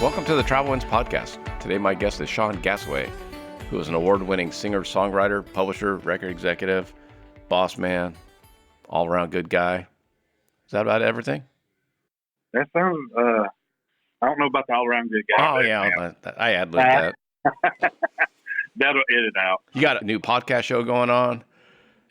Welcome to the Travel Winds Podcast. Today my guest is Sean Gasaway, who is an award-winning singer, songwriter, publisher, record executive, boss man, all-around good guy. Is that about everything? That sounds, I don't know about the all-around good guy. Oh, yeah, I ad-libbed that. That'll edit out. You got a new podcast show going on.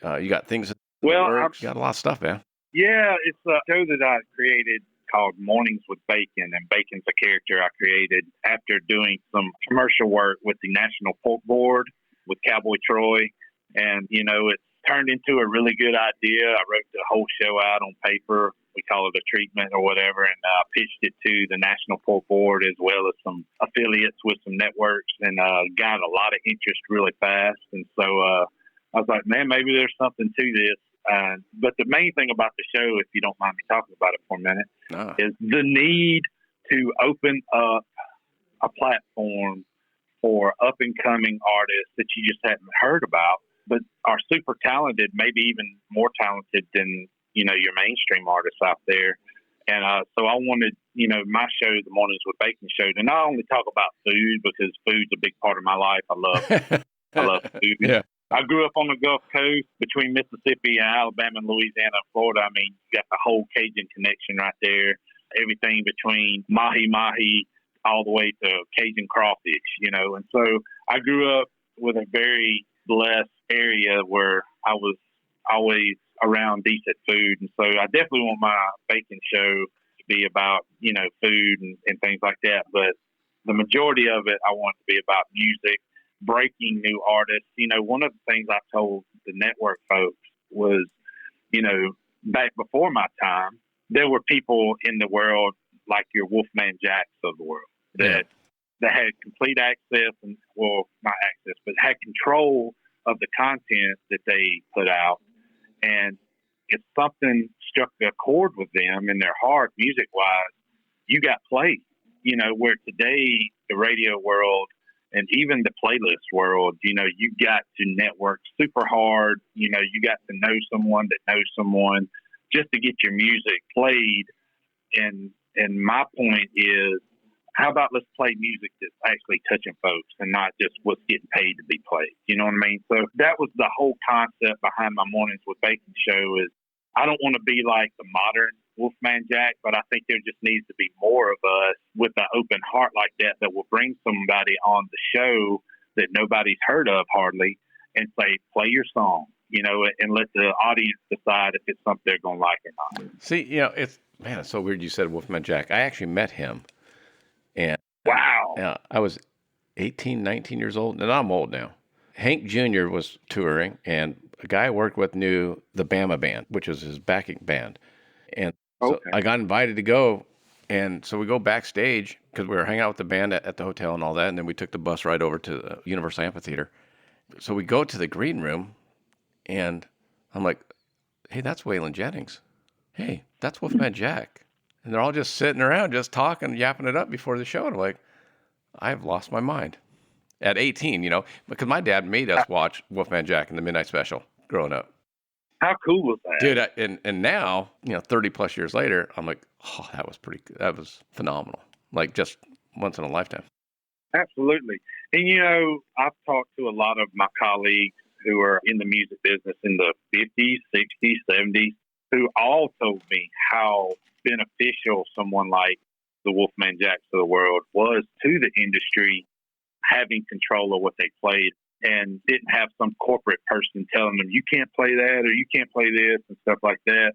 You got things in the works. You got a lot of stuff, man. Yeah, it's a show that I created called Mornings with Bacon, and Bacon's a character I created after doing some commercial work with the National Pork Board with Cowboy Troy. And, you know, it turned into a really good idea. I wrote the whole show out on paper. We call it a treatment or whatever, and pitched it to the National Pork Board as well as some affiliates with some networks, and got a lot of interest really fast. And so I was like, man, maybe there's something to this. But the main thing about the show, if you don't mind me talking about it for a minute, is the need to open up a platform for up-and-coming artists that you just hadn't heard about, but are super talented, maybe even more talented than, you know, your mainstream artists out there. And so I wanted, you know, my show, the Mornings with Bacon show, to not only talk about food, because food's a big part of my life. I love food. Yeah. I grew up on the Gulf Coast between Mississippi and Alabama and Louisiana and Florida. I mean, you got the whole Cajun connection right there. Everything between mahi-mahi all the way to Cajun crawfish, you know. And so I grew up with a very blessed area where I was always around decent food. And so I definitely want my bacon show to be about, you know, food and things like that. But the majority of it, I want it to be about music, breaking new artists. You know, one of the things I told the network folks was, you know, back before my time, there were people in the world like your Wolfman Jacks of the world that had complete access, and, well, not access, but had control of the content that they put out. And if something struck a chord with them in their heart, music-wise, you got played. You know, where today the radio world and even the playlist world, you know, you got to network super hard. You know, you got to know someone that knows someone just to get your music played. And my point is, how about let's play music that's actually touching folks and not just what's getting paid to be played? You know what I mean? So that was the whole concept behind my Mornings with Bacon show. Is I don't want to be like the modern Wolfman Jack, but I think there just needs to be more of us with an open heart like that will bring somebody on the show that nobody's heard of hardly and say, play your song, you know, and let the audience decide if it's something they're going to like or not. See, you know, it's so weird you said Wolfman Jack. I actually met him. And wow. I was 18, 19 years old, and I'm old now. Hank Jr. was touring, and a guy I worked with knew the Bama Band, which was his backing band. And so I got invited to go, and so we go backstage because we were hanging out with the band at the hotel and all that, and then we took the bus right over to the Universal Amphitheater. So we go to the green room, and I'm like, hey, that's Waylon Jennings. Hey, that's Wolfman Jack. And they're all just sitting around, just talking, yapping it up before the show. And I'm like, I've lost my mind. At 18, you know, because my dad made us watch Wolfman Jack and the Midnight Special growing up. How cool was that? Dude, and now, you know, 30 plus years later, I'm like, oh, that was pretty good. That was phenomenal. Like just once in a lifetime. Absolutely. And, you know, I've talked to a lot of my colleagues who are in the music business in the 50s, 60s, 70s, who all told me how beneficial someone like the Wolfman Jacks of the world was to the industry, having control of what they played and didn't have some corporate person telling them, you can't play that or you can't play this and stuff like that.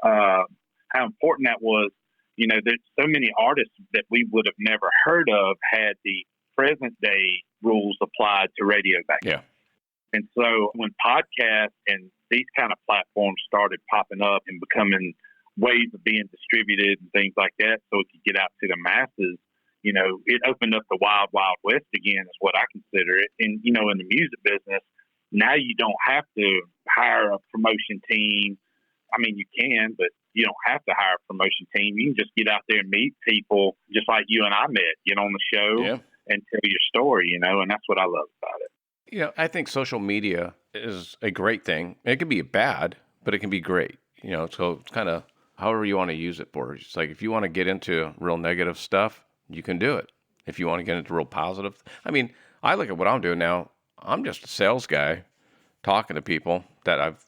How important that was. You know, there's so many artists that we would have never heard of had the present day rules applied to radio back then. And so when podcasts and these kind of platforms started popping up and becoming ways of being distributed and things like that, so it could get out to the masses, you know, it opened up the wild, wild west again is what I consider it. And, you know, in the music business, now you don't have to hire a promotion team. I mean, you can, but you don't have to hire a promotion team. You can just get out there and meet people just like you and I met, get on the show and tell your story, you know, and that's what I love about it. You know, I think social media is a great thing. It can be bad, but it can be great. You know, so it's kind of however you want to use it for. It's like if you want to get into real negative stuff, you can do it. if you want to get into real positive. I mean, I look at what I'm doing now. I'm just a sales guy talking to people that I've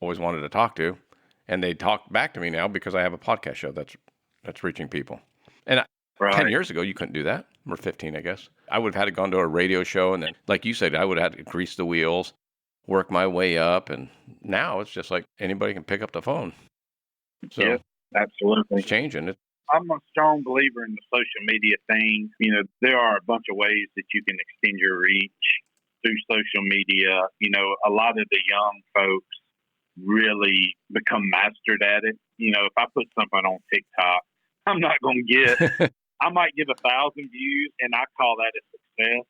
always wanted to talk to, and they talk back to me now because I have a podcast show that's reaching people. And 10 years ago, you couldn't do that, or 15, I guess. I would have had to gone to a radio show, and then, like you said, I would have had to grease the wheels, work my way up, and now it's just like anybody can pick up the phone. So yeah, absolutely. It's changing. I'm a strong believer in the social media thing. You know, there are a bunch of ways that you can extend your reach through social media. You know, a lot of the young folks really become mastered at it. You know, if I put something on TikTok, I'm not going to get, I might get 1,000 views, and I call that a success.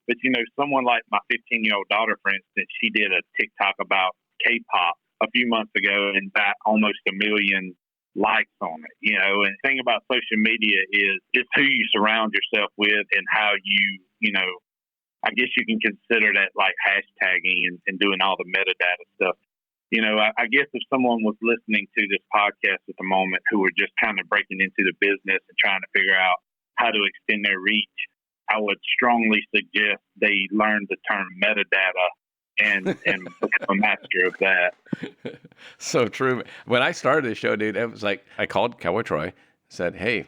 But, you know, someone like my 15-year-old daughter, for instance, she did a TikTok about K-pop a few months ago and got almost 1 million likes on it. You know, and the thing about social media is it's who you surround yourself with and how you know, I guess you can consider that like hashtagging and doing all the metadata stuff. You know, I guess if someone was listening to this podcast at the moment who were just kind of breaking into the business and trying to figure out how to extend their reach, I would strongly suggest they learn the term metadata and become a master of that. So true. When I started the show, dude, it was like I called Cowboy Troy, said, "Hey,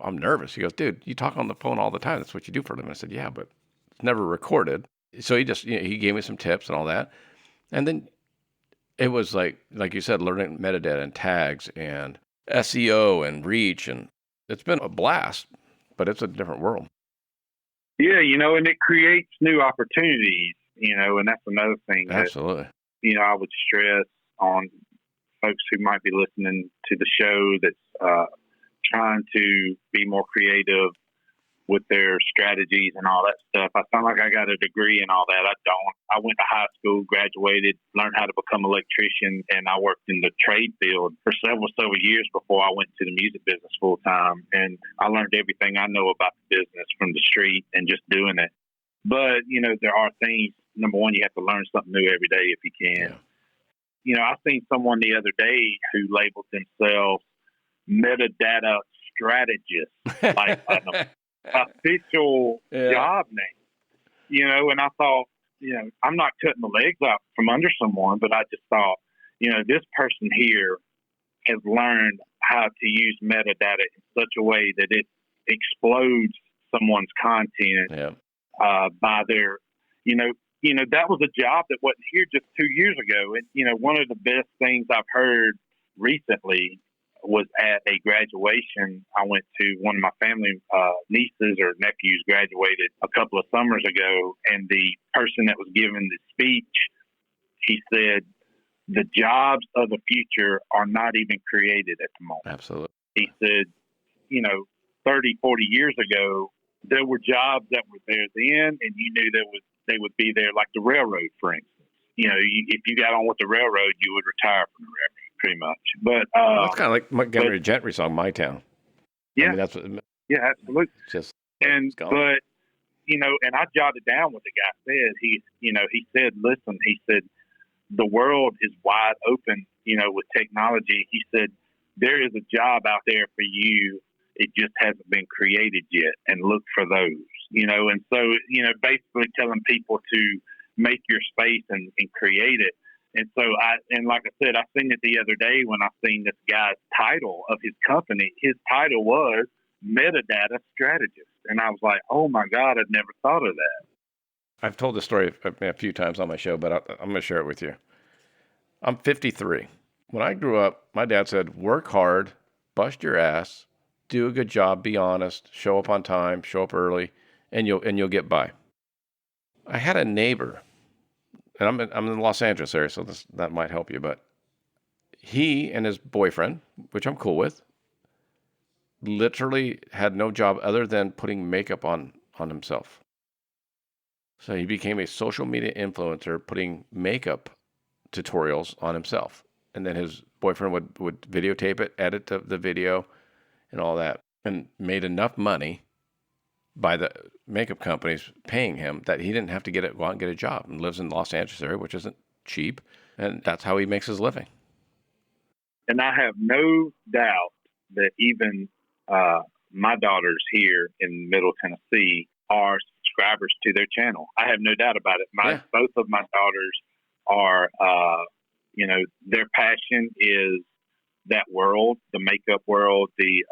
I'm nervous." He goes, "Dude, you talk on the phone all the time. That's what you do for them." I said, "Yeah, but it's never recorded." So he just, he gave me some tips and all that. And then it was like you said, learning metadata and tags and SEO and reach. And it's been a blast, but it's a different world. Yeah, you know, and it creates new opportunities, you know, and that's another thing. Absolutely. That, you know, I would stress on folks who might be listening to the show that's trying to be more creative with their strategies and all that stuff. I sound like I got a degree and all that. I don't. I went to high school, graduated, learned how to become an electrician, and I worked in the trade field for several years before I went to the music business full time. And I learned everything I know about the business from the street and just doing it. But, you know, there are things, number one, you have to learn something new every day if you can. Yeah. You know, I seen someone the other day who labeled themselves metadata strategist, like an official job name, you know, and I thought, you know, I'm not cutting the legs out from under someone, but I just thought, you know, this person here has learned how to use metadata in such a way that it explodes someone's content by their, you know, that was a job that wasn't here just 2 years ago. And, you know, one of the best things I've heard recently was at a graduation. I went to one of my family nieces or nephews graduated a couple of summers ago, and the person that was giving the speech, he said, the jobs of the future are not even created at the moment. Absolutely. He said, you know, 30, 40 years ago, there were jobs that were there then, and you knew they would be there, like the railroad, for instance. You know, if you got on with the railroad, you would retire from the railroad. Pretty much, but that's kind of like Montgomery Gentry song, "My Town." Yeah, I mean, that's what, yeah, absolutely. Just but you know, and I jotted down what the guy said. He said, "Listen," he said, "the world is wide open. You know, with technology." He said, "There is a job out there for you. It just hasn't been created yet, and look for those." You know, and so basically telling people to make your space and create it. And so like I said, I seen it the other day when I seen this guy's title of his company. His title was metadata strategist. And I was like, oh my God, I'd never thought of that. I've told this story a few times on my show, but I'm going to share it with you. I'm 53. When I grew up, my dad said, work hard, bust your ass, do a good job, be honest, show up on time, show up early, and you'll get by. I had a neighbor, and I'm in the Los Angeles area, so that might help you. But he and his boyfriend, which I'm cool with, literally had no job other than putting makeup on himself. So he became a social media influencer, putting makeup tutorials on himself, and then his boyfriend would videotape it, edit the video, and all that, and made enough money by the makeup companies paying him that he didn't have to go out and get a job, and lives in the Los Angeles area, which isn't cheap. And that's how he makes his living. And I have no doubt that even my daughters here in Middle Tennessee are subscribers to their channel. I have no doubt about it. Both of my daughters are, their passion is that world, the makeup world, the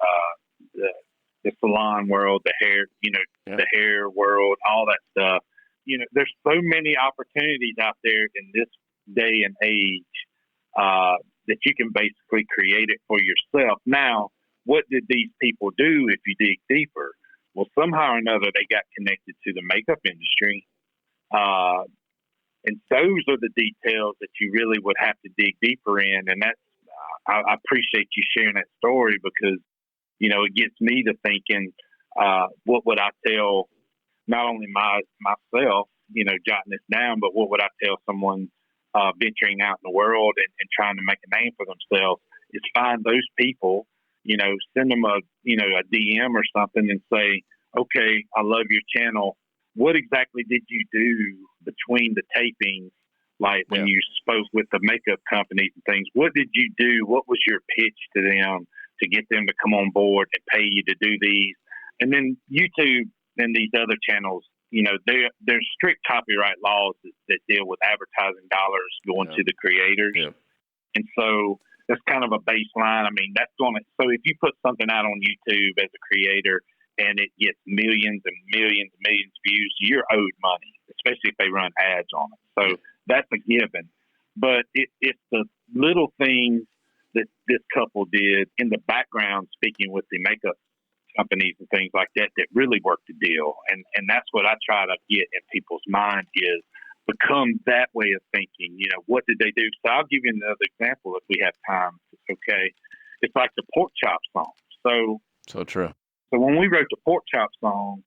salon world, the hair, the hair world, all that stuff. There's so many opportunities out there in this day and age that you can basically create it for yourself. Now, what did these people do if you dig deeper? Well, somehow or another, they got connected to the makeup industry. And those are the details that you really would have to dig deeper in. And that's, I appreciate you sharing that story because, it gets me to thinking, what would I tell not only myself, jotting this down, but what would I tell someone venturing out in the world and trying to make a name for themselves is find those people, send them a DM or something and say, okay, I love your channel. What exactly did you do between the tapings? Like when you spoke with the makeup companies and things, what did you do? What was your pitch to them to get them to come on board and pay you to do these? And then YouTube and these other channels, there's strict copyright laws that deal with advertising dollars going to the creators. Yeah. And so that's kind of a baseline. I mean, so if you put something out on YouTube as a creator and it gets millions and millions and millions of views, you're owed money, especially if they run ads on it. So that's a given. But it's the little things that this couple did in the background, speaking with the makeup companies and things like that really worked the deal. And that's what I try to get in people's mind is become that way of thinking. What did they do? So I'll give you another example if we have time. It's okay. It's like the pork chop song. So true. So when we wrote the pork chop song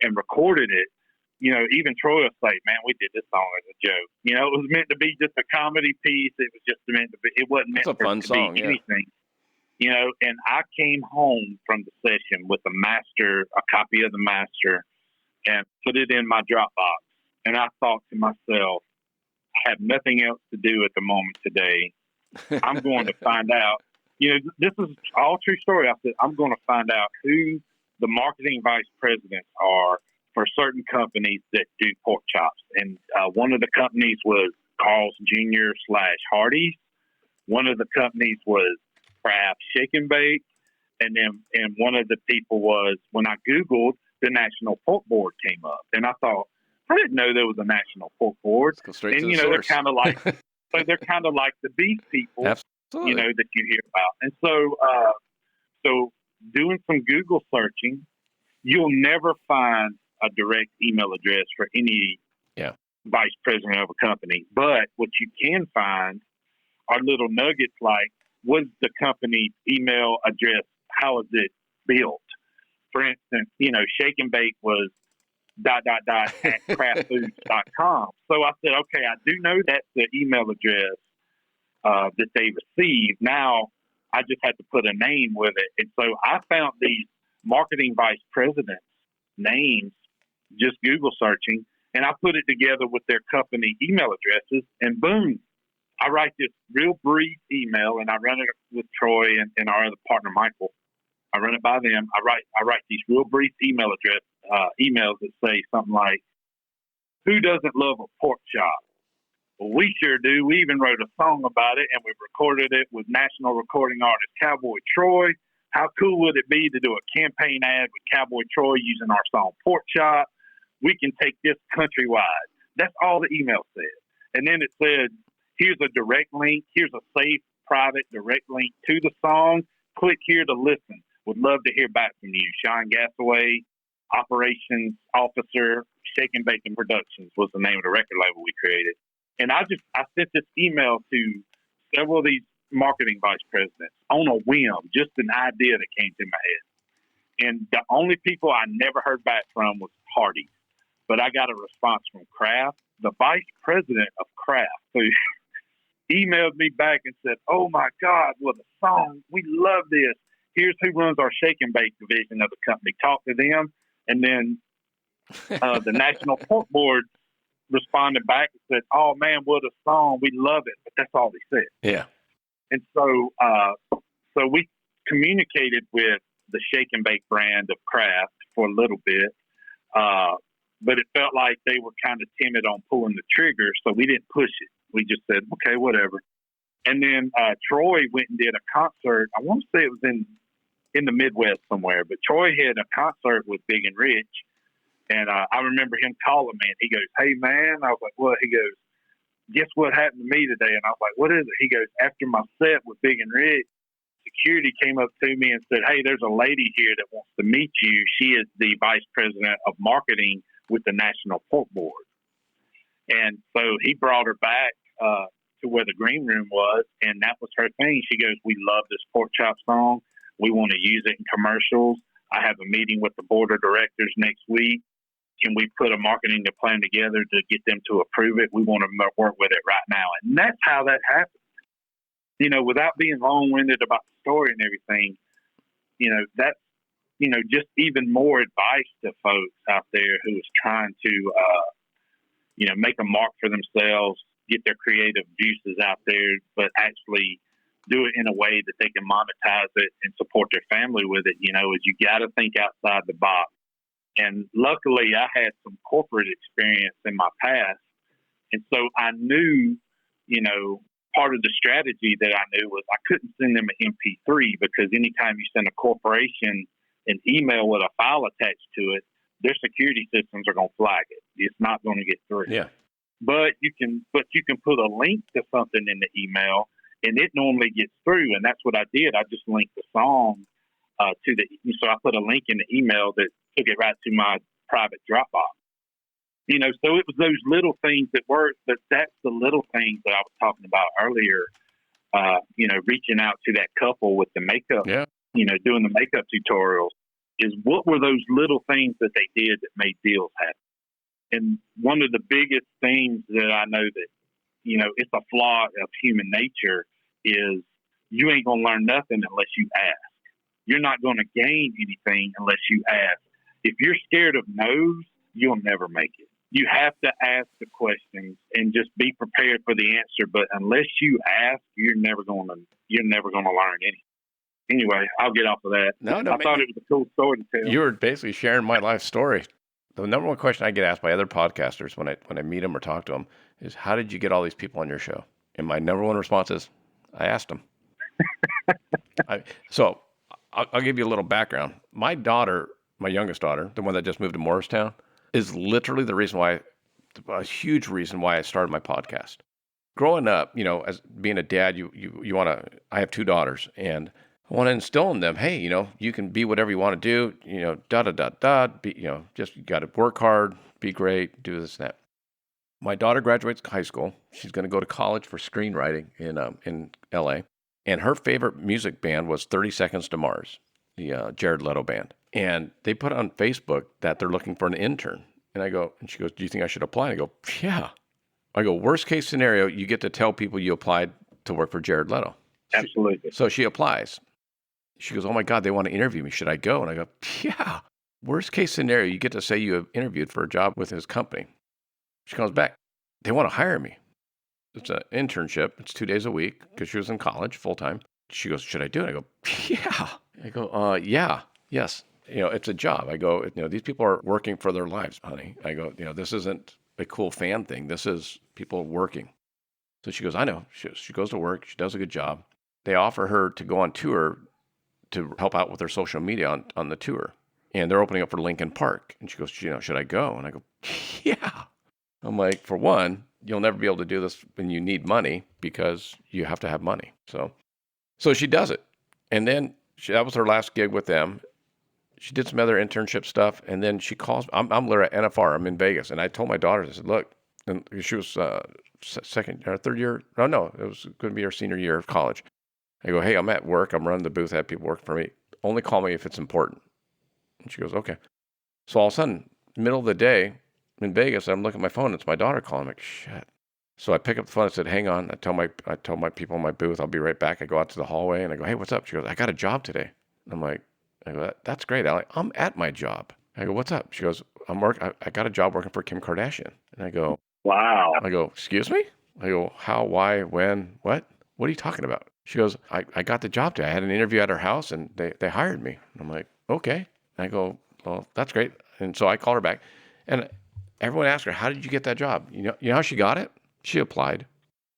and recorded it, even Troy will say, man, we did this song as a joke. It was meant to be just a comedy piece. It was just meant to be, it wasn't meant for it to be anything. And I came home from the session with a copy of the master, and put it in my Dropbox. And I thought to myself, I have nothing else to do at the moment today. I'm going to find out, this is all true story. I said, I'm going to find out who the marketing vice presidents are for certain companies that do pork chops. And one of the companies was Carl's Jr. / Hardee's. One of the companies was Kraft Shake and Bake. And one of the people was, when I Googled, the National Pork Board came up. And I thought, I didn't know there was a National Pork Board. Let's go straight to the source. They're kind of like, they're kind of like the beef people, Absolutely. That you hear about. And so doing some Google searching, you'll never find a direct email address for any vice president of a company. But what you can find are little nuggets like, what's the company's email address? How is it built? For instance, Shake and Bake was ... at craftfoods.com. So I said, okay, I do know that's the email address that they received. Now I just had to put a name with it. And so I found these marketing vice presidents' names, just Google searching, and I put it together with their company email addresses, and boom, I write this real brief email, and I run it with Troy and our other partner, Michael. I run it by them. I write these real brief emails that say something like, who doesn't love a pork chop? Well, we sure do. We even wrote a song about it, and we recorded it with national recording artist Cowboy Troy. How cool would it be to do a campaign ad with Cowboy Troy using our song Pork Chop? We can take this countrywide. That's all the email said. And then it said, here's a direct link. Here's a safe, private, direct link to the song. Click here to listen. Would love to hear back from you. Sean Gasaway, Operations Officer, Shake and Bake Productions was the name of the record label we created. And I sent this email to several of these marketing vice presidents on a whim, just an idea that came to my head. And the only people I never heard back from was Hardee's. But I got a response from Kraft, the vice president of Kraft, who emailed me back and said, oh my God, what a song. We love this. Here's who runs our Shake and Bake division of the company. Talk to them. And then the National Pork Board responded back and said, oh man, what a song. We love it. But that's all they said. Yeah. And so we communicated with the shake and bake brand of craft for a little bit. But it felt like they were kind of timid on pulling the trigger, so we didn't push it. We just said, okay, whatever. And then Troy went and did a concert. I want to say it was in the Midwest somewhere, but Troy had a concert with Big and Rich. And I remember him calling me, and he goes, hey, man. I was like, what? He goes, guess what happened to me today? And I was like, what is it? He goes, after my set with Big and Rich, security came up to me and said, hey, there's a lady here that wants to meet you. She is the vice president of marketing with the National Pork Board. And so he brought her back to where the green room was, and that was her thing. She goes, we love this pork chop song. We want to use it in commercials. I have a meeting with the board of directors next week. Can we put a marketing plan together to get them to approve it? We want to work with it right now. And that's how that happened. You know, without being long-winded about the story and everything, you know, that's, you know, just even more advice to folks out there who is trying to, you know, make a mark for themselves, get their creative juices out there, but actually do it in a way that they can monetize it and support their family with it. You know, is you got to think outside the box. And luckily I had some corporate experience in my past. And so I knew, you know, part of the strategy that I knew was I couldn't send them an MP3, because anytime you send a corporation an email with a file attached to it, their security systems are going to flag it. It's not going to get through. Yeah. But you can put a link to something in the email, and it normally gets through. And that's what I did. I just linked the song so I put a link in the email that took it right to my private Dropbox. You know, so it was those little things that's the little things that I was talking about earlier. You know, reaching out to that couple with the makeup, you know, doing the makeup tutorials, is what were those little things that they did that made deals happen. And one of the biggest things that I know that, you know, it's a flaw of human nature is you ain't going to learn nothing unless you ask. You're not going to gain anything unless you ask. If you're scared of no's, you'll never make it. You have to ask the questions and just be prepared for the answer. But unless you ask, you're never going to learn anything. Anyway, I'll get off of that. I thought it was a cool story to tell. You were basically sharing my life story. The number one question I get asked by other podcasters when I meet them or talk to them is, how did you get all these people on your show? And my number one response is, I asked them. So I'll give you a little background. My daughter, my youngest daughter, the one that just moved to Morristown, is literally a huge reason why I started my podcast. Growing up, you know, as being a dad, I have two daughters, and I want to instill in them, hey, you know, you can be whatever you want to do, you know, you know, just you got to work hard, be great, do this and that. My daughter graduates high school. She's going to go to college for screenwriting in LA. And her favorite music band was 30 Seconds to Mars, the Jared Leto band. And they put on Facebook that they're looking for an intern. And she goes, do you think I should apply? And I go, yeah. I go, worst case scenario, you get to tell people you applied to work for Jared Leto. Absolutely. So she applies. She goes, oh my God, they want to interview me. Should I go? And I go, yeah. Worst case scenario, you get to say you have interviewed for a job with his company. She comes back. They want to hire me. It's an internship. It's 2 days a week because she was in college full time. She goes, should I do it? I go, yeah. I go, yeah, yes. You know, it's a job. I go, you know, these people are working for their lives, honey. I go, you know, this isn't a cool fan thing. This is people working. So she goes, I know. She goes to work. She does a good job. They offer her to go on tour to help out with their social media on the tour. And they're opening up for Lincoln Park. And she goes, you know, should I go? And I go, yeah. I'm like, for one, you'll never be able to do this when you need money because you have to have money. So she does it. And then that was her last gig with them. She did some other internship stuff. And then she calls, I'm literally at NFR. I'm in Vegas. And I told my daughters, I said, look, and she was second or third year. No, it was going to be her senior year of college. I go, hey, I'm at work. I'm running the booth. I have people working for me. Only call me if it's important. And she goes, okay. So all of a sudden, middle of the day in Vegas, I'm looking at my phone. It's my daughter calling. I'm like, shit. So I pick up the phone. I said, hang on. I tell my people in my booth, I'll be right back. I go out to the hallway and I go, hey, what's up? She goes, I got a job today. I'm like, that's great, Allie. I'm at my job. I go, what's up? She goes, I got a job working for Kim Kardashian. And I go, wow. I go, excuse me? I go, how, why, when, what? What are you talking about? She goes, I got the job today. I had an interview at her house and they hired me. And I'm like, okay. And I go, well, that's great. And so I called her back and everyone asked her, how did you get that job? You know how she got it? She applied.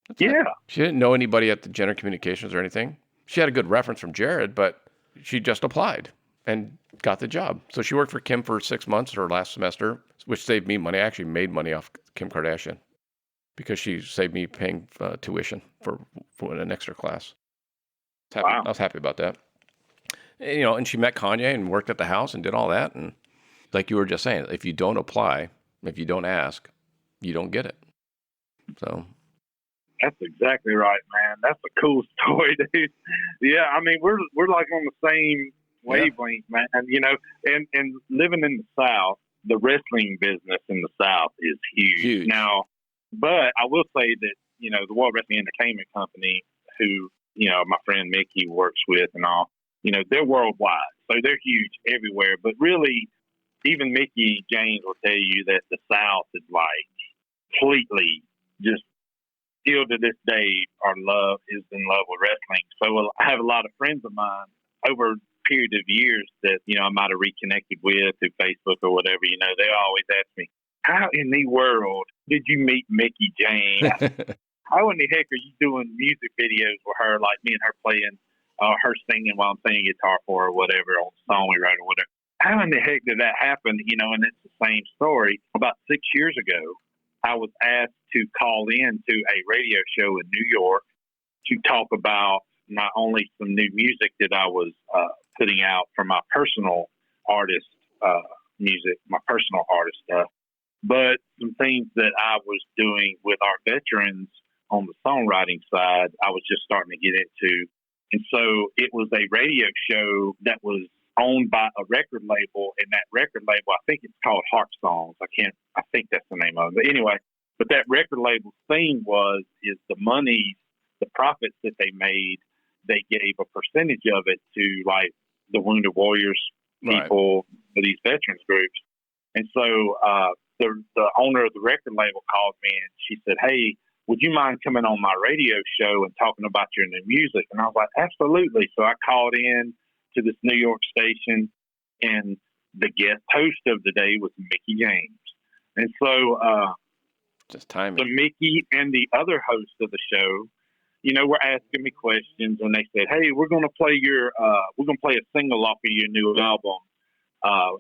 That's it. She didn't know anybody at the Jenner Communications or anything. She had a good reference from Jared, but she just applied and got the job. So she worked for Kim for 6 months her last semester, which saved me money. I actually made money off Kim Kardashian because she saved me paying tuition for an extra class. I was happy about that. And, and she met Kanye and worked at the house and did all that. And like you were just saying, if you don't apply, if you don't ask, you don't get it. So that's exactly right, man. That's a cool story, dude. Yeah, I mean, we're like on the same wavelength, man. And, and living in the South, the wrestling business in the South is huge. Now, but I will say that, the World Wrestling Entertainment Company, who, my friend Mickie works with and all, they're worldwide. So they're huge everywhere. But really, even Mickie James will tell you that the South is like completely just still to this day is in love with wrestling. So I have a lot of friends of mine over a period of years that, I might have reconnected with through Facebook or whatever, they always ask me, how in the world did you meet Mickie James? How in the heck are you doing music videos with her, like me and her playing, her singing while I'm playing guitar for her or whatever on songwriter or whatever? How in the heck did that happen? And it's the same story. About 6 years ago, I was asked to call in to a radio show in New York to talk about not only some new music that I was putting out for my personal artist music, my personal artist stuff, but some things that I was doing with our veterans on the songwriting side, I was just starting to get into. And so it was a radio show that was owned by a record label, and that record label, I think it's called Heart Songs. I think that's the name of it. But anyway, but that record label's thing is the money, the profits that they made, they gave a percentage of it to like the Wounded Warriors people, these veterans groups. And so the owner of the record label called me and she said, hey, would you mind coming on my radio show and talking about your new music? And I was like, absolutely. So I called in to this New York station, and the guest host of the day was Mickie James. And so, just timing. So Mickie and the other host of the show, were asking me questions, and they said, hey, we're going to play a single off of your new album,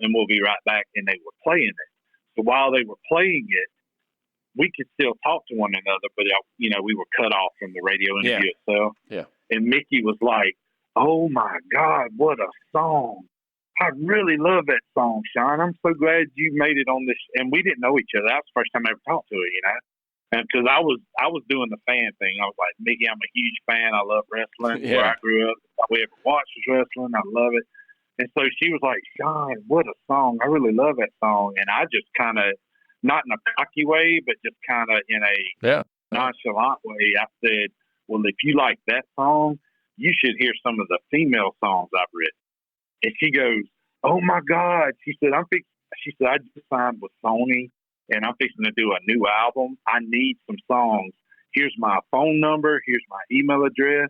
and we'll be right back. And they were playing it. So while they were playing it, we could still talk to one another, but, we were cut off from the radio interview itself. Yeah. And Mickie was like, oh, my God, what a song. I really love that song, Sean. I'm so glad you made it on this. And we didn't know each other. That was the first time I ever talked to her, And because I was doing the fan thing. I was like, Mickie, I'm a huge fan. I love wrestling. Where I grew up, all we ever watched was wrestling. I love it. And so she was like, Sean, what a song. I really love that song. And I just kind of, not in a cocky way, but just kind of in a nonchalant way, I said, well, if you like that song, you should hear some of the female songs I've written. And she goes, oh my God. She said, I just signed with Sony and I'm fixing to do a new album. I need some songs. Here's my phone number. Here's my email address.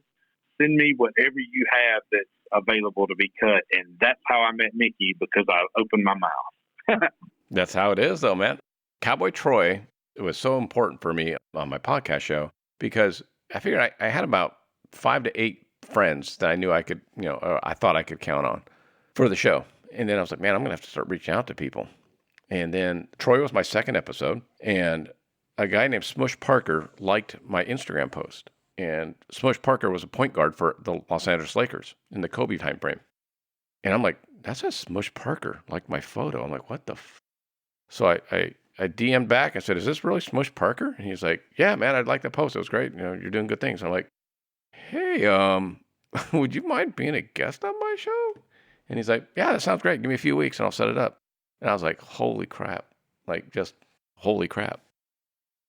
Send me whatever you have that's available to be cut. And that's how I met Mickie, because I opened my mouth. That's how it is though, man. Cowboy Troy, it was so important for me on my podcast show because I figured I had about 5 to 8 friends that I knew I could, I thought I could count on for the show. And then I was like, man, I'm going to have to start reaching out to people. And then Troy was my second episode, and a guy named Smush Parker liked my Instagram post. And Smush Parker was a point guard for the Los Angeles Lakers in the Kobe time frame. And I'm like, that says Smush Parker, like my photo. I'm like, what the So I DM'd back. I said, is this really Smush Parker? And he's like, yeah, man, I'd like to post. It was great. You're doing good things. I'm like, hey, would you mind being a guest on my show? And he's like, yeah, that sounds great. Give me a few weeks and I'll set it up. And I was like, holy crap. Like, just holy crap.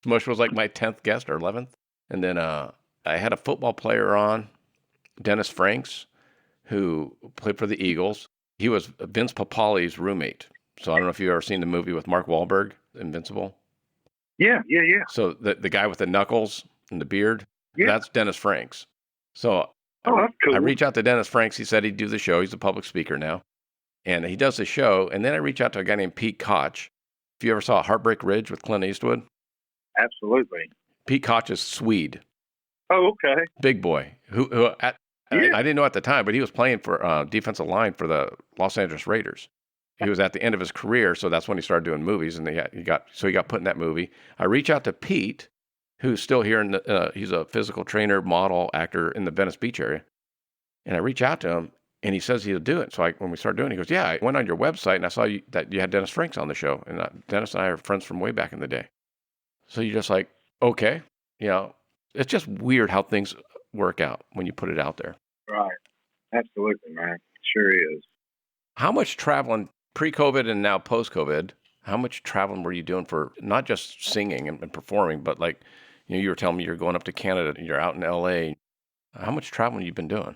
Smush was like my 10th guest or 11th. And then I had a football player on, Dennis Franks, who played for the Eagles. He was Vince Papali's roommate. So I don't know if you've ever seen the movie with Mark Wahlberg, Invincible. Yeah. So the guy with the knuckles and the beard, that's Dennis Franks. So That's cool. I reach out to Dennis Franks. He said he'd do the show. He's a public speaker now. And he does the show. And then I reach out to a guy named Pete Koch. If you ever saw Heartbreak Ridge with Clint Eastwood. Absolutely. Pete Koch is Swede. Oh, okay. Big boy. I didn't know at the time, but he was playing for defensive line for the Los Angeles Raiders. He was at the end of his career, so that's when he started doing movies, and he got put in that movie. I reach out to Pete, who's still here, he's a physical trainer, model, actor in the Venice Beach area, and I reach out to him, and he says he'll do it. So when we started doing it, he goes, yeah, I went on your website, and I saw that you had Dennis Franks on the show, and Dennis and I are friends from way back in the day. So you're just like, okay, it's just weird how things work out when you put it out there. Right. Absolutely, man. It sure is. How much traveling pre-COVID and now post-COVID, how much traveling were you doing for not just singing and performing, but like, you were telling me you're going up to Canada and you're out in LA. How much traveling you been doing?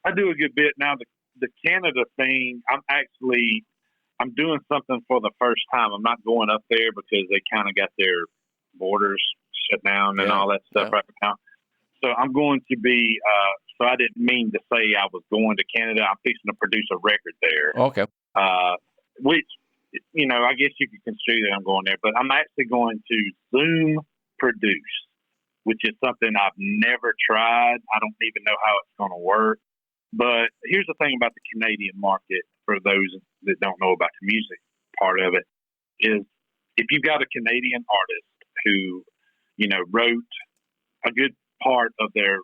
I do a good bit now. The Canada thing, I'm doing something for the first time. I'm not going up there because they kind of got their borders shut down and all that stuff right now. So I'm going to be, so I didn't mean to say I was going to Canada. I'm fixing to produce a record there. Okay. Which, I guess you could consider that I'm going there, but I'm actually going to Zoom produce, which is something I've never tried. I don't even know how it's going to work. But here's the thing about the Canadian market, for those that don't know about the music part of it, is if you've got a Canadian artist who, wrote a good part of their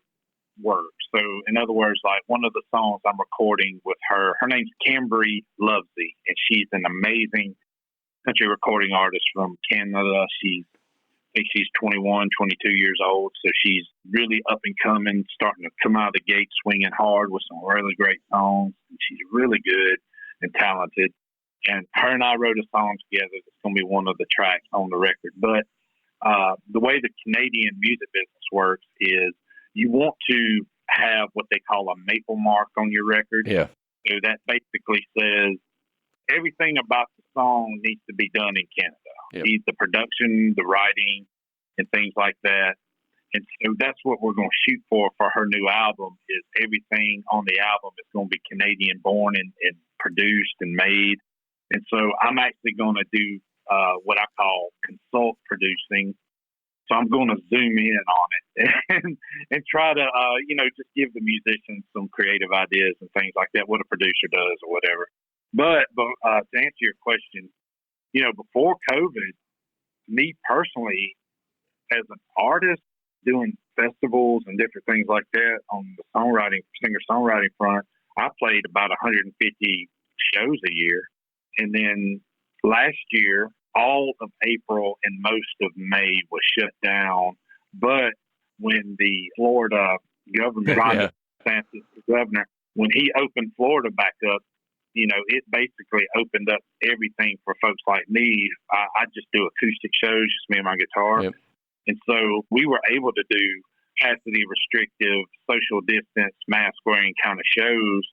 work. So in other words, like one of the songs I'm recording with her name's Cambry Lovesy, and she's an amazing country recording artist from Canada. I think she's 21, 22 years old. So she's really up and coming, starting to come out of the gate swinging hard with some really great songs. And she's really good and talented. And her and I wrote a song together that's going to be one of the tracks on the record. But the way the Canadian music business works is you want to have what they call a maple mark on your record. Yeah. So that basically says everything about the song needs to be done in Canada. Yep. The production, the writing, and things like that. And so that's what we're going to shoot for her new album, is everything on the album is going to be Canadian born and produced and made. And so I'm actually going to do what I call consult producing. So I'm going to zoom in on it and try to, just give the musicians some creative ideas and things like that, what a producer does or whatever. But to answer your question, before COVID, me personally, as an artist doing festivals and different things like that on the singer-songwriting front, I played about 150 shows a year. And then last year, all of April and most of May was shut down. But when the Florida governor, Ron DeSantis, the governor, when he opened Florida back up, it basically opened up everything for folks like me. I just do acoustic shows, just me and my guitar. Yep. And so we were able to do capacity restrictive, social distance, mask wearing kind of shows.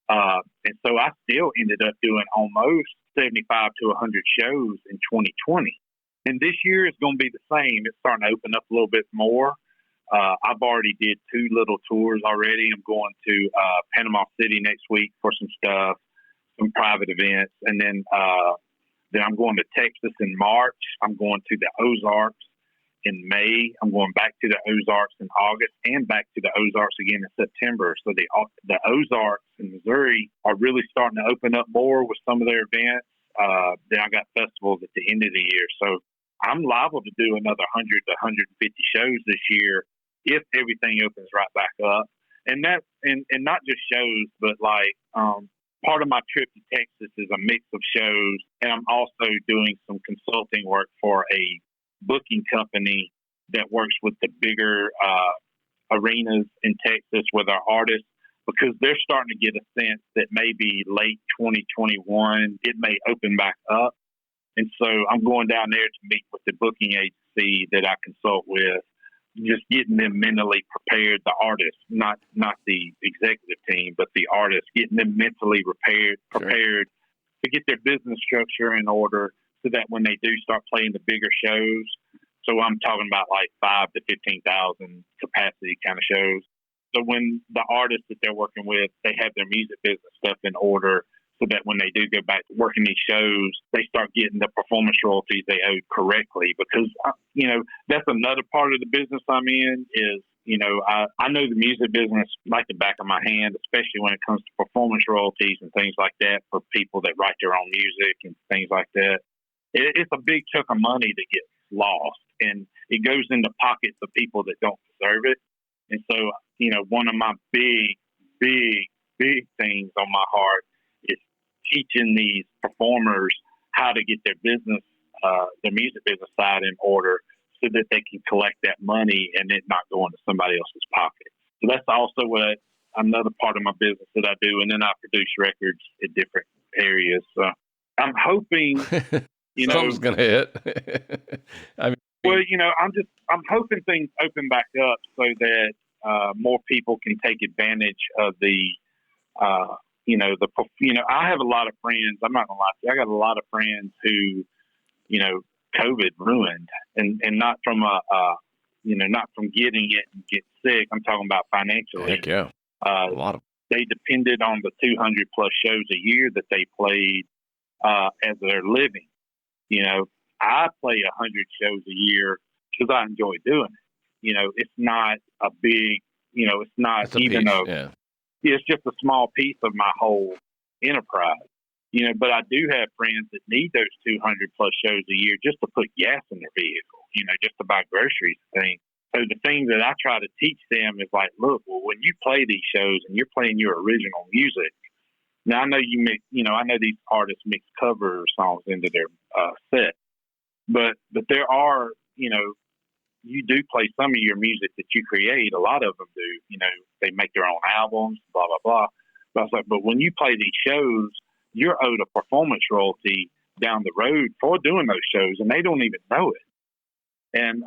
And so I still ended up doing almost 75 to 100 shows in 2020. And this year is going to be the same. It's starting to open up a little bit more. I've already did 2 little tours already. I'm going to Panama City next week for some stuff, some private events. And then I'm going to Texas in March. I'm going to the Ozarks in May. I'm going back to the Ozarks in August and back to the Ozarks again in September. So the Ozarks in Missouri are really starting to open up more with some of their events. Then I got festivals at the end of the year. So I'm liable to do another 100 to 150 shows this year if everything opens right back up. And that, and not just shows, but like part of my trip to Texas is a mix of shows. And I'm also doing some consulting work for a booking company that works with the bigger arenas in Texas with our artists, because they're starting to get a sense that maybe late 2021, it may open back up. And so I'm going down there to meet with the booking agency that I consult with, just getting them mentally prepared, the artists, not the executive team, but the artists, getting them mentally prepared to get their business structure in order so that when they do start playing the bigger shows, so I'm talking about like 5,000 to 15,000 capacity kind of shows, So when the artists that they're working with, they have their music business stuff in order so that when they do go back to working these shows, they start getting the performance royalties they owe correctly. Because, that's another part of the business I'm in is, I know the music business like the back of my hand, especially when it comes to performance royalties and things like that for people that write their own music and things like that. It's a big chunk of money that gets lost, and it goes into pockets of people that don't deserve it. And so, one of my big, big, big things on my heart is teaching these performers how to get their business, their music business side in order so that they can collect that money and it not go into somebody else's pocket. So that's also another part of my business that I do. And then I produce records in different areas. So I'm hoping, something's going to hit. I'm hoping things open back up so that more people can take advantage of I have a lot of friends. I'm not gonna lie to you. I got a lot of friends who, COVID ruined, and not from not from getting it and get sick. I'm talking about financially. Heck yeah. A lot of. They depended on the 200 plus shows a year that they played as their living. I play 100 shows a year because I enjoy doing it. It's not a big, it's not even it's just a small piece of my whole enterprise. But I do have friends that need those 200 plus shows a year just to put gas in their vehicle, just to buy groceries and things. So the thing that I try to teach them is like, look, well, when you play these shows and you're playing your original music, now I know you mix, I know these artists mix cover songs into their set, but there are, you do play some of your music that you create. A lot of them do, they make their own albums, blah, blah, blah. But I was like, but when you play these shows, you're owed a performance royalty down the road for doing those shows, and they don't even know it. And,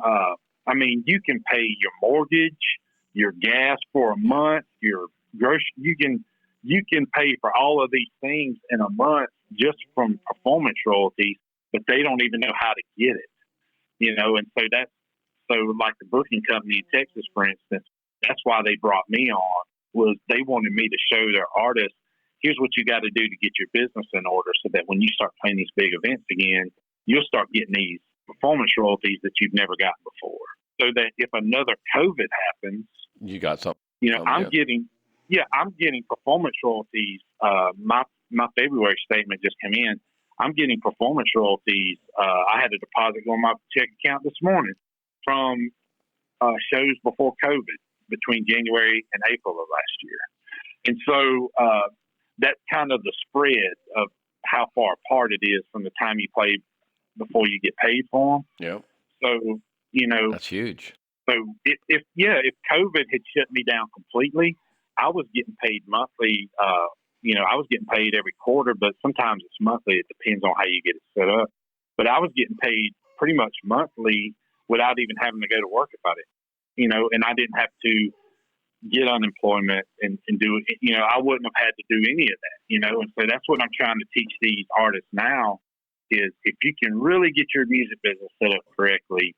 you can pay your mortgage, your gas for a month, your grocery, you can pay for all of these things in a month just from performance royalties, but they don't even know how to get it, and so like the booking company in Texas, for instance, that's why they brought me on, was they wanted me to show their artists, here's what you got to do to get your business in order so that when you start playing these big events again, you'll start getting these performance royalties that you've never gotten before. So that if another COVID happens, you got something. I'm getting performance royalties. My February statement just came in. I'm getting performance royalties. I had a deposit on my check account this morning from shows before COVID between January and April of last year. And so that's kind of the spread of how far apart it is from the time you play before you get paid for them. Yep. So, that's huge. So if COVID had shut me down completely, I was getting paid monthly. I was getting paid every quarter, but sometimes it's monthly. It depends on how you get it set up. But I was getting paid pretty much monthly without even having to go to work about it, and I didn't have to get unemployment and do it. I wouldn't have had to do any of that, and so that's what I'm trying to teach these artists now is if you can really get your music business set up correctly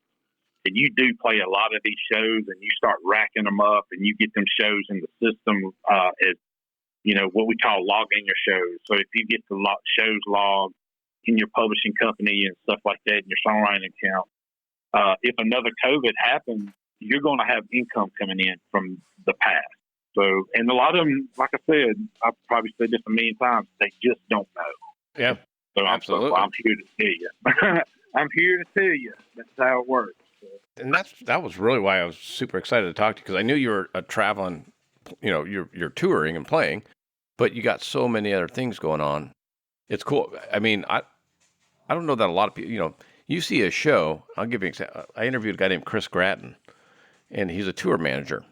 and you do play a lot of these shows and you start racking them up and you get them shows in the system as, what we call logging your shows. So if you get the shows logged in your publishing company and stuff like that in your songwriting account, if another COVID happens, you're going to have income coming in from the past. So, and a lot of them, like I said, I've probably said this a million times, they just don't know. Yeah, so absolutely. I'm here to tell you. I'm here to tell you that's how it works. And that was really why I was super excited to talk to you, because I knew you were traveling, you're touring and playing, but you got so many other things going on. It's cool. I mean, I don't know that a lot of people, you see a show. I'll give you an example. I interviewed a guy named Chris Gratton, and he's a tour manager.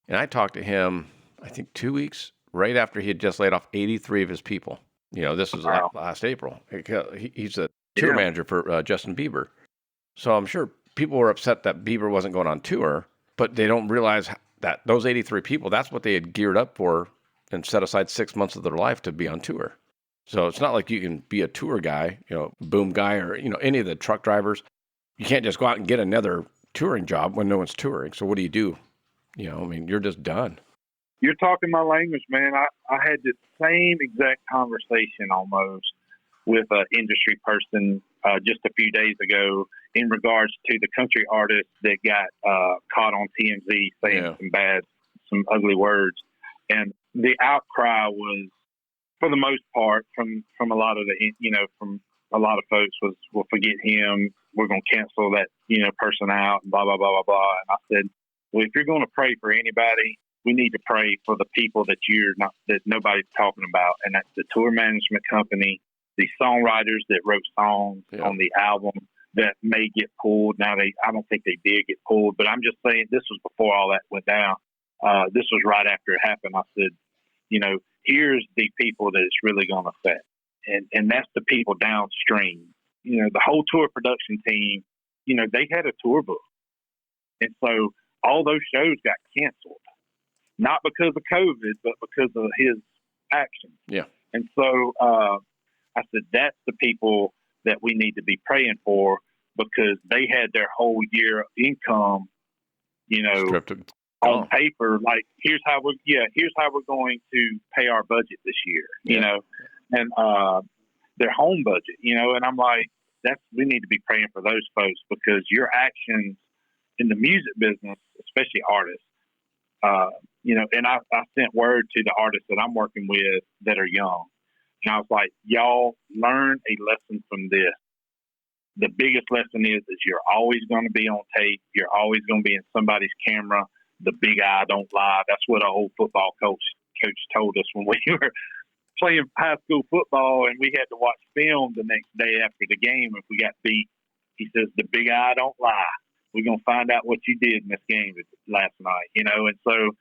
And I talked to him, I think 2 weeks right after he had just laid off 83 of his people. This was last April. He's a tour manager for Justin Bieber. So I'm sure people were upset that Bieber wasn't going on tour, but they don't realize that those 83 people, that's what they had geared up for and set aside 6 months of their life to be on tour. So it's not like you can be a tour guy, boom guy, or, any of the truck drivers. You can't just go out and get another touring job when no one's touring. So what do? You're just done. You're talking my language, man. I had the same exact conversation almost with an industry person just a few days ago in regards to the country artist that got caught on TMZ saying some ugly words. And the outcry was, for the most part, from a lot of from a lot of folks was, "We'll forget him. We're going to cancel that, person out," and blah, blah, blah, blah, blah. And I said, well, if you're going to pray for anybody, we need to pray for the people that that nobody's talking about. And that's the tour management company, the songwriters that wrote songs on the album that may get pulled. Now, I don't think they did get pulled, but I'm just saying this was before all that went down. This was right after it happened. I said, here's the people that it's really going to affect. And that's the people downstream. The whole tour production team, they had a tour book. And so all those shows got canceled, not because of COVID, but because of his actions. Yeah. And so I said, that's the people that we need to be praying for, because they had their whole year of income, on paper. Like, here's how we're going to pay our budget this year, and their home budget, and I'm like, we need to be praying for those folks, because your actions in the music business, especially artists, and I sent word to the artists that I'm working with that are young. And I was like, y'all learn a lesson from this. The biggest lesson is you're always going to be on tape. You're always going to be in somebody's camera. The big eye don't lie. That's what an old football coach told us when we were playing high school football and we had to watch film the next day after the game if we got beat. He says, the big eye don't lie. We're going to find out what you did in this game last night, And so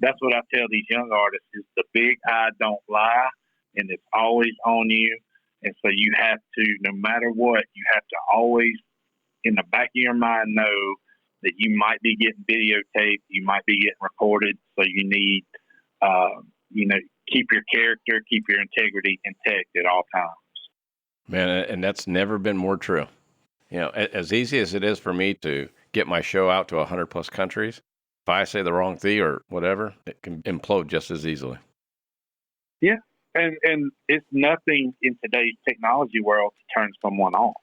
that's what I tell these young artists is the big eye don't lie, and it's always on you. And so you have to, no matter what, you have to always in the back of your mind know that you might be getting videotaped, you might be getting recorded. So you need, keep your character, keep your integrity intact at all times. Man, and that's never been more true. As easy as it is for me to get my show out to 100 plus countries, if I say the wrong thing or whatever, it can implode just as easily. Yeah. And it's nothing in today's technology world to turn someone off.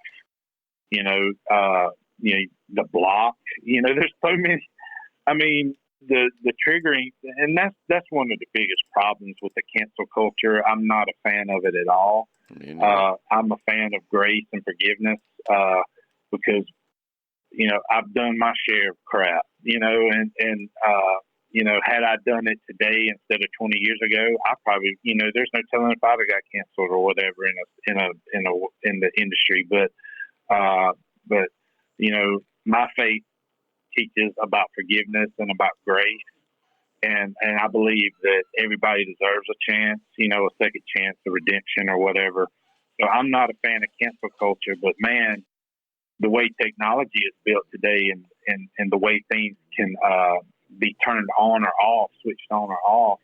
The block, there's so many, the triggering, and that's one of the biggest problems with the cancel culture. I'm not a fan of it at all. I'm a fan of grace and forgiveness, because, I've done my share of crap, had I done it today instead of 20 years ago, I probably, there's no telling if I'd have got canceled or whatever in the industry. But my faith teaches about forgiveness and about grace. And I believe that everybody deserves a chance, a second chance, a redemption or whatever. So I'm not a fan of cancel culture, but man, the way technology is built today and the way things can be turned on or off, switched on or off,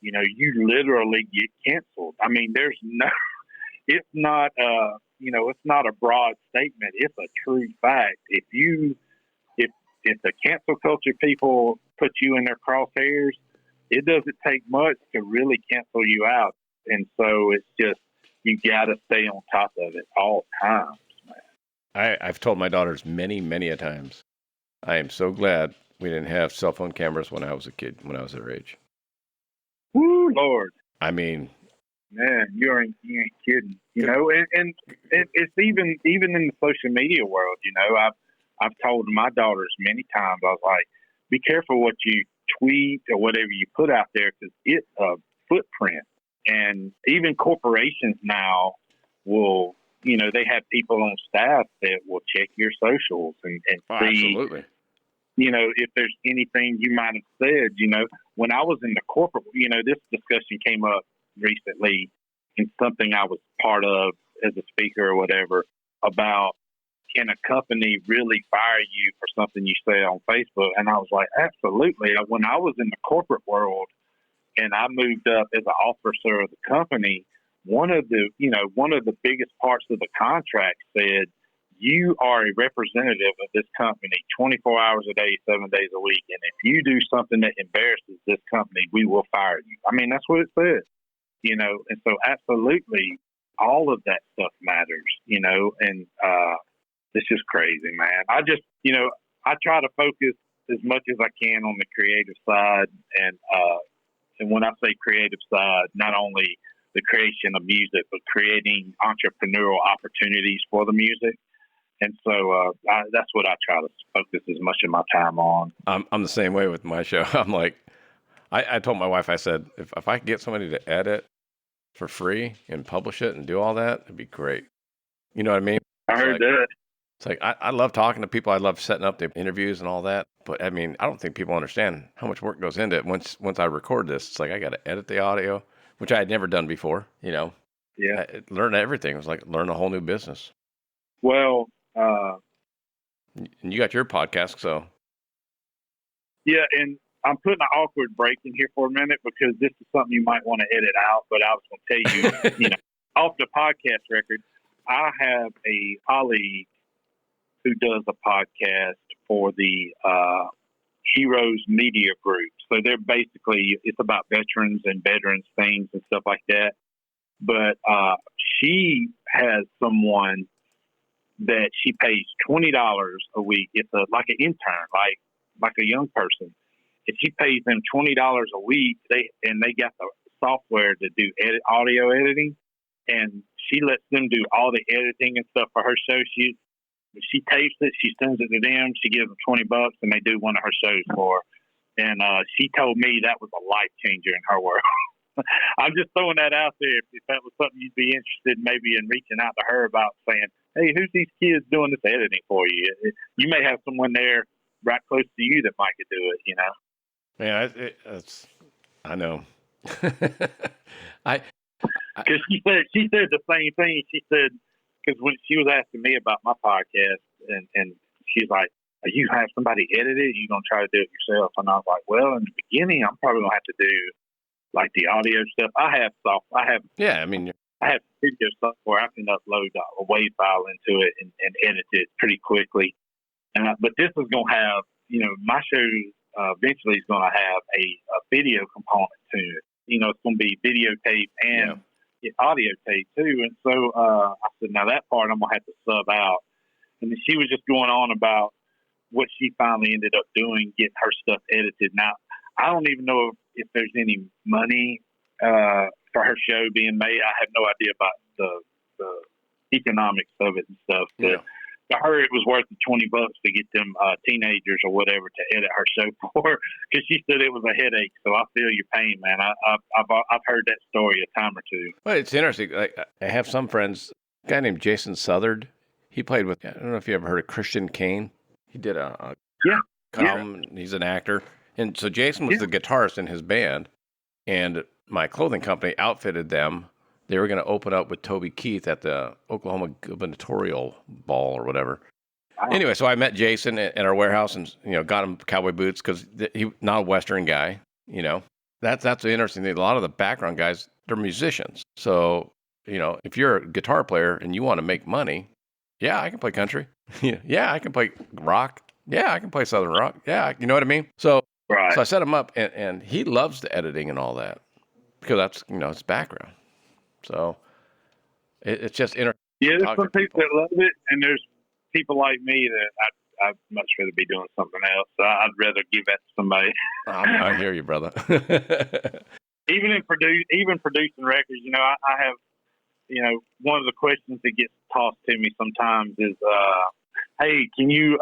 you literally get canceled. There's no, it's not it's not a broad statement. It's a true fact. If the cancel culture people put you in their crosshairs, it doesn't take much to really cancel you out. And so it's just, you got to stay on top of it all times, man. I've told my daughters many, many a times, I am so glad we didn't have cell phone cameras when I was a kid, when I was their age. Woo, Lord. Man, you ain't kidding. And it's even in the social media world, I've told my daughters many times, I was like, be careful what you tweet or whatever you put out there, because it's a footprint. And even corporations now will, they have people on staff that will check your socials and see, absolutely. If there's anything you might have said, when I was in the corporate, this discussion came up recently in something I was part of as a speaker or whatever, about can a company really fire you for something you say on Facebook? And I was like, absolutely. When I was in the corporate world and I moved up as an officer of the company, one of the biggest parts of the contract said you are a representative of this company 24 hours a day, 7 days a week. And if you do something that embarrasses this company, we will fire you. I mean, that's what it says, And so absolutely all of that stuff matters, and it's just crazy, man. I just, I try to focus as much as I can on the creative side. And when I say creative side, not only the creation of music, but creating entrepreneurial opportunities for the music. And so that's what I try to focus as much of my time on. I'm the same way with my show. I'm like, I told my wife, I said, if I could get somebody to edit for free and publish it and do all that, it'd be great. You know what I mean? I heard that. It's like, I love talking to people. I love setting up the interviews and all that. But I mean, I don't think people understand how much work goes into it. Once I record this, it's like, I got to edit the audio, which I had never done before, Yeah. I learned everything. It was like learn a whole new business. Well, and you got your podcast, so. Yeah. And I'm putting an awkward break in here for a minute because this is something you might want to edit out, but I was going to tell you, off the podcast record, I have a colleague who does a podcast for the Heroes Media Group. So they're basically, it's about veterans and veterans things and stuff like that. But she has someone that she pays $20 a week. It's like an intern, like a young person. If she pays them $20 a week, they got the software to do audio editing, and she lets them do all the editing and stuff for her show. She tapes it, she sends it to them, she gives them $20, and they do one of her shows for her. And she told me that was a life changer in her world. I'm just throwing that out there. If that was something you'd be interested maybe in reaching out to her about, saying, hey, who's these kids doing this editing for you? You may have someone there right close to you that might could do it, Yeah, I know. Because she said the same thing. She said, because when she was asking me about my podcast, and she's like, you have somebody edit it? You gonna try to do it yourself? And I was like, well, in the beginning, I'm probably gonna have to do like the audio stuff. I have video software. I can upload a WAV file into it and edit it pretty quickly. But this is gonna have, my show eventually is gonna have a video component to it. It's gonna be videotape and audio tape too. And so I said, now that part I'm gonna have to sub out. And then she was just going on about what she finally ended up doing, getting her stuff edited. Now, I don't even know if there's any money for her show being made. I have no idea about the economics of it and stuff. But to her, it was worth the $20 to get them teenagers or whatever to edit her show for, because she said it was a headache. So I feel your pain, man. I've heard that story a time or two. Well, it's interesting. I have some friends. A guy named Jason Southard. He played with. I don't know if you ever heard of Christian Kane. He did a column. He's an actor, and so Jason was the guitarist in his band, and my clothing company outfitted them. They were going to open up with Toby Keith at the Oklahoma gubernatorial ball or whatever. Wow. Anyway, so I met Jason at our warehouse and got him cowboy boots because he's not a Western guy. That's the interesting thing. A lot of the background guys, they're musicians. So if you're a guitar player and you want to make money, yeah, I can play country. Yeah, I can play rock. Yeah, I can play Southern rock. Yeah, you know what I mean? So I set him up, and he loves the editing and all that because that's his background. So it's just interesting. Yeah, there's some people that love it, and there's people like me that I'd much rather be doing something else. I'd rather give that to somebody. I hear you, brother. Even producing records, I have, one of the questions that gets tossed to me sometimes is, hey, can you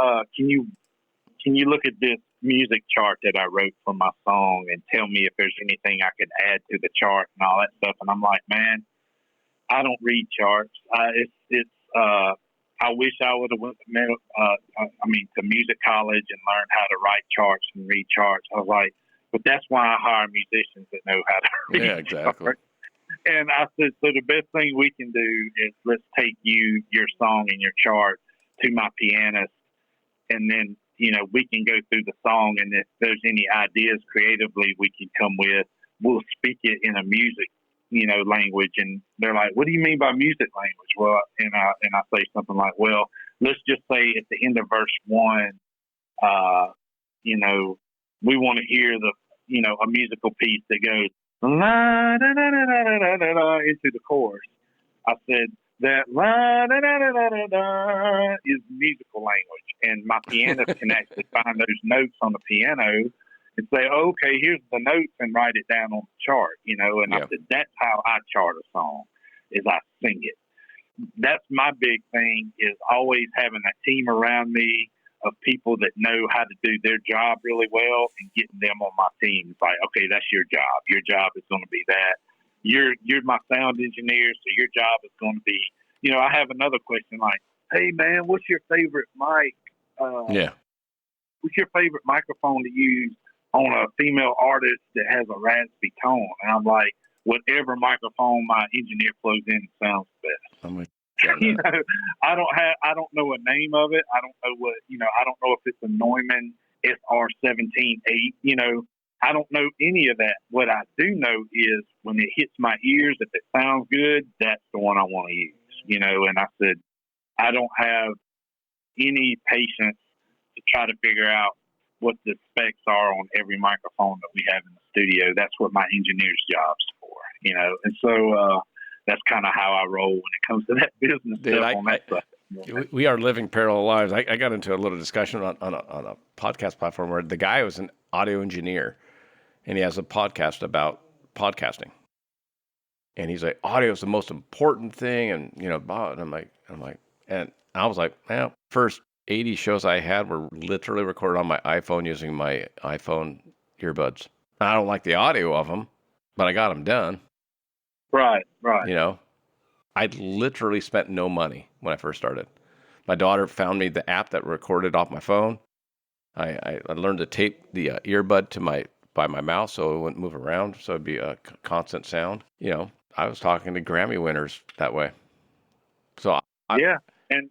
look at this music chart that I wrote for my song and tell me if there's anything I could add to the chart and all that stuff? And I'm like, man, I don't read charts. I wish I would have went to music college and learned how to write charts and read charts. I was like, but that's why I hire musicians that know how to read. Yeah, exactly. Charts. And I said, so the best thing we can do is let's take your song and your chart to my pianist, and then, we can go through the song, and if there's any ideas creatively we can come with, we'll speak it in a music, language. And they're like, what do you mean by music language? Well, and I say something like, well, let's just say at the end of verse 1, we want to hear a musical piece that goes la da da da da da da da into the chorus. I said that la da da da da da is musical language, and my pianist can actually find those notes on the piano and say, okay, here's the notes, and write it down on the chart, And I said, that's how I chart a song, is I sing it. That's my big thing, is always having a team around me of people that know how to do their job really well and getting them on my team. It's like, okay, that's your job. Your job is going to be that. You're my sound engineer, so your job is going to be, I have another question like, hey, man, what's your favorite mic? What's your favorite microphone to use on a female artist that has a raspy tone? And I'm like, whatever microphone my engineer plugs in sounds best. I don't know a name of it. I don't know I don't know if it's a Neumann SR-17-8, I don't know any of that. What I do know is when it hits my ears, if it sounds good, that's the one I want to use, and I said, I don't have any patience to try to figure out what the specs are on every microphone that we have in the studio. That's what my engineer's job's for, and so, that's kind of how I roll when it comes to that business stuff. We are living parallel lives. I got into a little discussion on a podcast platform where the guy was an audio engineer, and he has a podcast about podcasting. And he's like, audio is the most important thing, and and I'm like, and I was like, well, first 80 shows I had were literally recorded on my iPhone using my iPhone earbuds. I don't like the audio of them, but I got them done. Right. I literally spent no money when I first started. My daughter found me the app that recorded off my phone. I learned to tape the earbud by my mouth so it wouldn't move around, so it'd be a constant sound. I was talking to Grammy winners that way. So and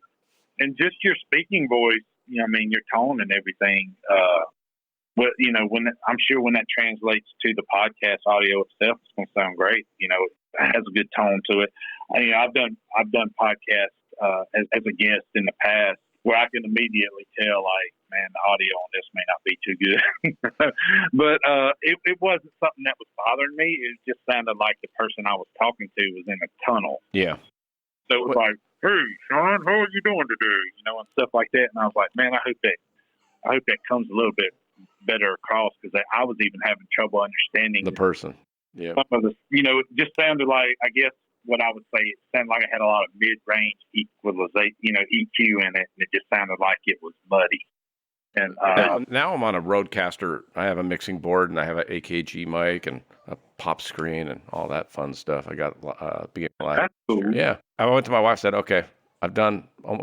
just your speaking voice, your tone and everything. I'm sure when that translates to the podcast audio itself, it's going to sound great. It has a good tone to it. I've done podcasts as a guest in the past where I can immediately tell, like, man, the audio on this may not be too good. But it wasn't something that was bothering me. It just sounded like the person I was talking to was in a tunnel. Yeah. So it was like, hey, Sean, how are you doing today? And stuff like that. And I was like, man, I hope that comes a little bit better across, because I was even having trouble understanding the person. Yeah. Some of the, it just sounded like, I guess what I would say, it sounded like I had a lot of mid-range equalization, EQ in it, and it just sounded like it was muddy. And now I'm on a Rodecaster. I have a mixing board, and I have an AKG mic and a pop screen and all that fun stuff. I got beginning line. That's cool. Yeah. I went to my wife, said, okay, I've done I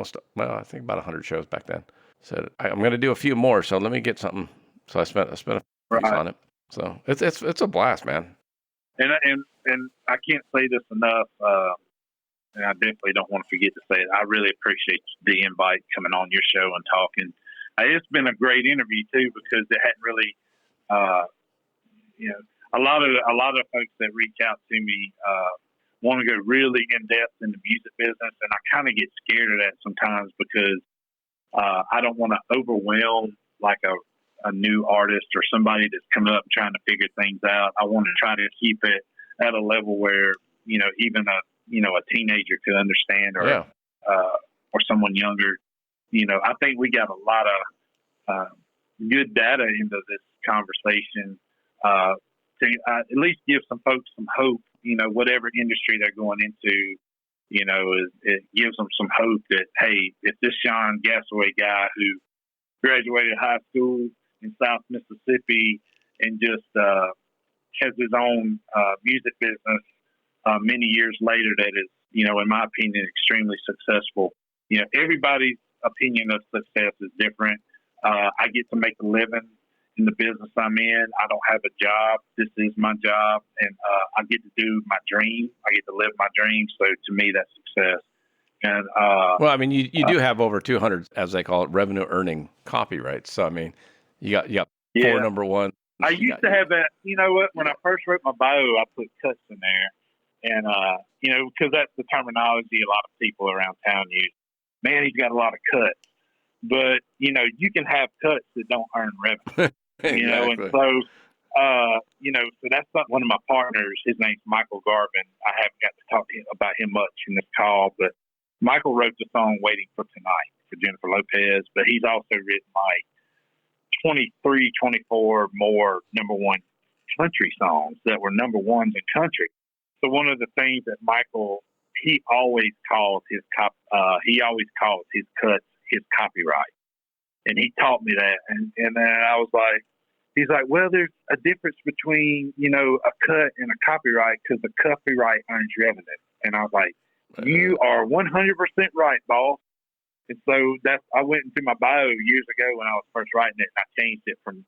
think about 100 shows back then. Said, I'm going to do a few more, so let me get something. So I spent a few on it. So it's a blast, man. And I can't say this enough, and I definitely don't want to forget to say it. I really appreciate the invite, coming on your show and talking. It's been a great interview too, because it hadn't really, a lot of folks that reach out to me want to go really in depth in the music business, and I kind of get scared of that sometimes, because I don't want to overwhelm like a new artist or somebody that's coming up trying to figure things out. I want to try to keep it at a level where, even a teenager could understand, or someone younger. I think we got a lot of good data into this conversation to at least give some folks some hope, whatever industry they're going into, it gives them some hope that, hey, if this Sean Gasaway guy who graduated high school in South Mississippi and just has his own music business many years later that is, in my opinion, extremely successful. Everybody's opinion of success is different. I get to make a living in the business I'm in. I don't have a job. This is my job, and I get to do my dream. I get to live my dream. So to me, that's success. And well, I mean, you do have over 200, as they call it, revenue earning copyrights. So I mean, you got 4 number one. I used to have that. You know what? When I first wrote my bio, I put cuts in there, and because that's the terminology a lot of people around town use. man, he's got a lot of cuts. But, you know, you can have cuts that don't earn revenue, Exactly. you know, and so, you know, so that's not one of my partners. His name's Michael Garvin. I haven't got to talk to him about him much in this call, but Michael wrote the song Waiting for Tonight for Jennifer Lopez, but he's also written like 23, 24 more number one country songs that were number ones in country. So one of the things that Michael, he always calls his cuts his copyright. And he taught me that. And then I was like, he's like, well, there's a difference between, you know, a cut and a copyright because the copyright earns revenue. And I was like, you are 100% right, boss. And so I went into my bio years ago when I was first writing it, and I changed it from,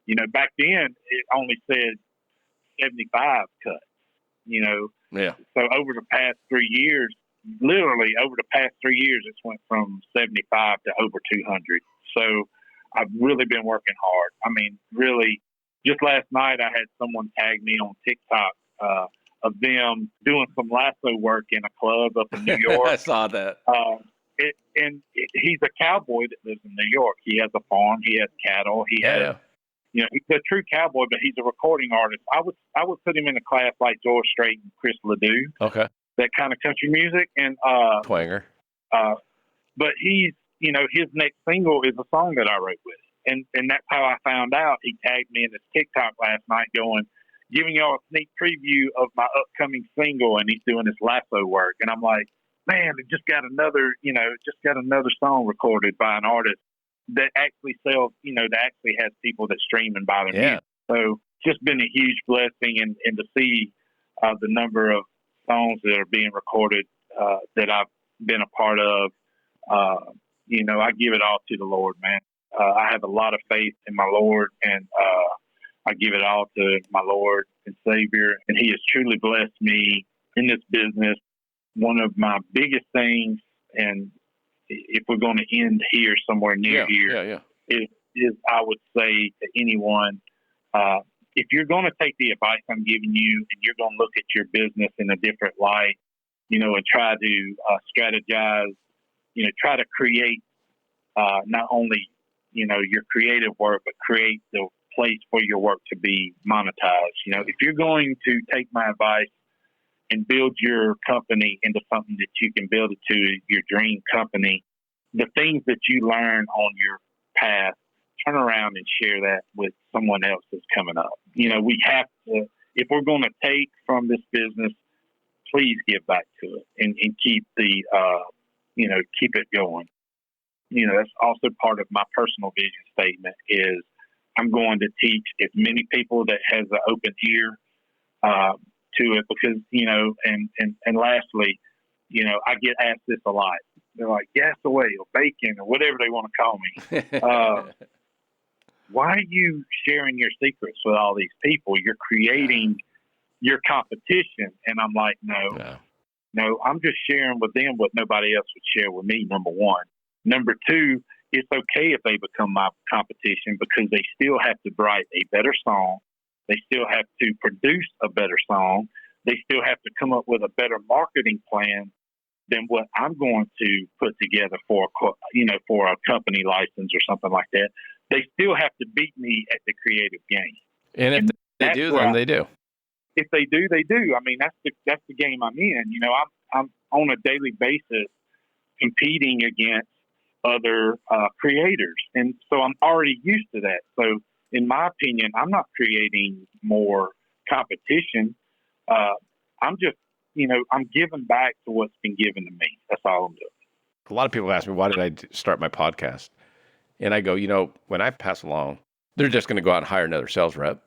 you know, back then it only said 75 cuts, you know. Yeah. So over the past 3 years, literally over the past 3 years, it's went from 75 to over 200. So I've really been working hard. I mean, really, just last night I had someone tag me on TikTok of them doing some lasso work in a club up in New York. I saw that. He's a cowboy that lives in New York. He has a farm. He has cattle. He has, you know, he's a true cowboy, but he's a recording artist. I would put him in a class like George Strait and Chris Ledoux. Okay. That kind of country music and twanger. But he's, you know, his next single is a song that I wrote with, and that's how I found out. He tagged me in his TikTok last night, giving y'all a sneak preview of my upcoming single, and he's doing his lasso work, and I'm like, man, it just got another song recorded by an artist that actually sells, you know, that actually has people that stream and buy their music. So just been a huge blessing, and to see the number of songs that are being recorded that I've been a part of, you know, I give it all to the Lord, man. I have a lot of faith in my Lord, and I give it all to my Lord and Savior, and He has truly blessed me in this business. One of my biggest things, and if we're going to end here somewhere near here, is I would say to anyone, if you're going to take the advice I'm giving you and you're going to look at your business in a different light, you know, and try to strategize, you know, try to create not only, you know, your creative work, but create the place for your work to be monetized. You know, if you're going to take my advice and build your company into something that you can build it to your dream company, the things that you learn on your path, turn around and share that with someone else that's coming up. You know, we have to, if we're going to take from this business, please give back to it and keep the, you know, keep it going. You know, that's also part of my personal vision statement is I'm going to teach as many people that has an open ear, to it, because, you know, and lastly, you know, I get asked this a lot. They're like, Gasaway or Bacon or whatever they want to call me. Why are you sharing your secrets with all these people? You're creating your competition. And I'm like, no, I'm just sharing with them what nobody else would share with me, number one. Number two, it's okay if they become my competition because they still have to write a better song. They still have to produce a better song. They still have to come up with a better marketing plan than what I'm going to put together for, you know, for a company license or something like that. They still have to beat me at the creative game. And if they do, then they do. If they do, they do. I mean, that's the game I'm in. You know, I'm on a daily basis competing against other creators, and so I'm already used to that. So, in my opinion, I'm not creating more competition. I'm just, you know, I'm giving back to what's been given to me. That's all I'm doing. A lot of people ask me, why did I start my podcast? And I go, you know, when I pass along, they're just going to go out and hire another sales rep.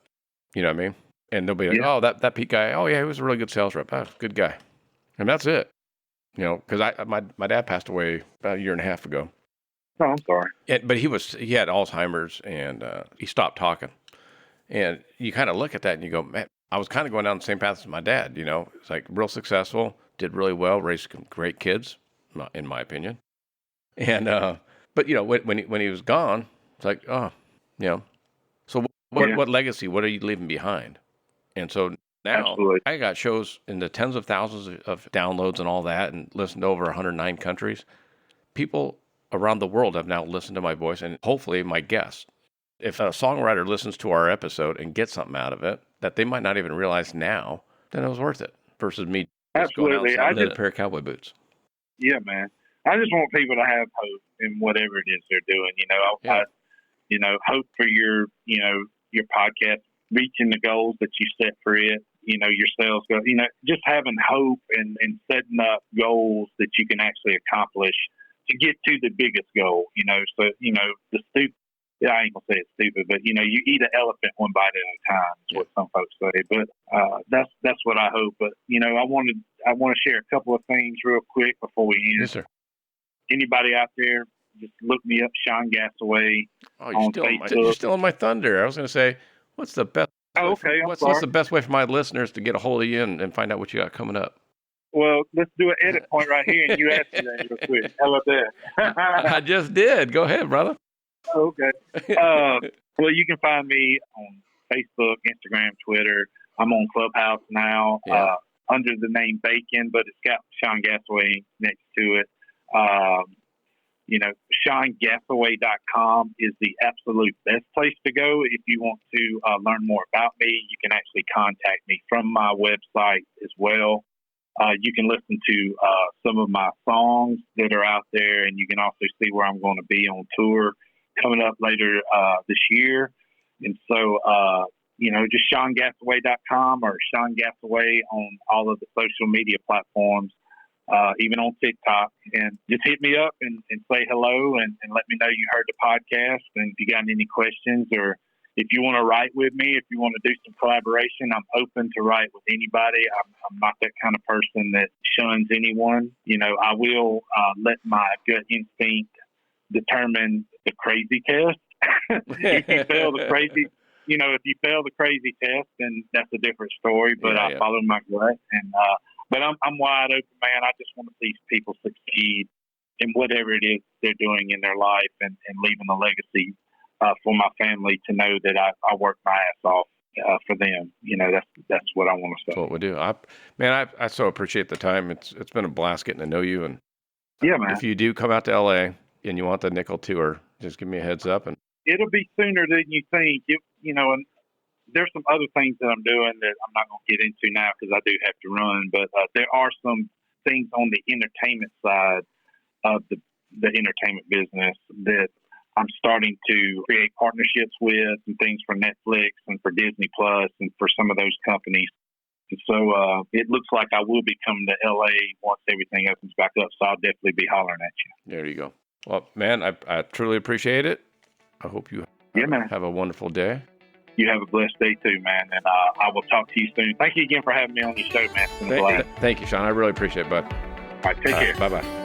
You know what I mean? And they'll be like, oh, that Pete guy, oh, yeah, he was a really good sales rep. Oh, good guy. And that's it. You know, because my dad passed away about a year and a half ago. Oh, I'm sorry. But he had Alzheimer's, and he stopped talking. And you kind of look at that and you go, man, I was kind of going down the same path as my dad. You know, it's like real successful, did really well, raised great kids, in my opinion. And but you know, when he was gone, it's like, oh, you know, so what legacy? What are you leaving behind? And so now I got shows in the tens of thousands of downloads and all that, and listened to over 109 countries. people around the world have now listened to my voice and hopefully my guests. If a songwriter listens to our episode and gets something out of it that they might not even realize now, then it was worth it versus me just going outside in a pair of cowboy boots. Yeah, man. I just want people to have hope in whatever it is they're doing. Hope for your podcast reaching the goals that you set for it. Your sales goals. Just having hope and setting up goals that you can actually accomplish to get to the biggest goal. So the stupid. Yeah, I ain't gonna say it's stupid, but you eat an elephant one bite at a time is what some folks say. But that's what I hope. But I want to share a couple of things real quick before we end. Yes, sir. Anybody out there, just look me up, Sean Gasaway on Facebook. You're still on my thunder. I was gonna say, what's the best? Oh, okay. What's the best way for my listeners to get a hold of you and find out what you got coming up? Well, let's do an edit point right here, and you ask me that real quick. How about that? I just did. Go ahead, brother. Okay. Well, you can find me on Facebook, Instagram, Twitter. I'm on Clubhouse now under the name Bacon, but it's got Sean Gasaway next to it. SeanGasaway.com is the absolute best place to go if you want to learn more about me. You can actually contact me from my website as well. You can listen to some of my songs that are out there, and you can also see where I'm going to be on tour coming up later this year. And so, just SeanGasaway.com or Sean Gasaway on all of the social media platforms, even on TikTok. And just hit me up and say hello and let me know you heard the podcast. And if you got any questions or if you want to write with me, if you want to do some collaboration, I'm open to write with anybody. I'm not that kind of person that shuns anyone. I will let my gut instinct determine the crazy test. If you fail the crazy test, then that's a different story. But I follow my gut, and but I'm wide open, man. I just want to see people succeed in whatever it is they're doing in their life, and leaving a legacy for my family to know that I worked my ass off for them. That's what I want to say. That's what we do. I so appreciate the time. It's been a blast getting to know you. And yeah, man. If you do come out to LA and you want the Nickel tour, just give me a heads up. And it'll be sooner than you think. And there's some other things that I'm doing that I'm not going to get into now because I do have to run. But there are some things on the entertainment side of the entertainment business that I'm starting to create partnerships with, and things for Netflix and for Disney Plus and for some of those companies. And so it looks like I will be coming to LA once everything opens back up. So I'll definitely be hollering at you. There you go. Well, man, I truly appreciate it. I hope you have a wonderful day. You have a blessed day too, man. And I will talk to you soon. Thank you again for having me on your show, man. Thank you, Sean. I really appreciate it, bud. All right, take care. Bye-bye.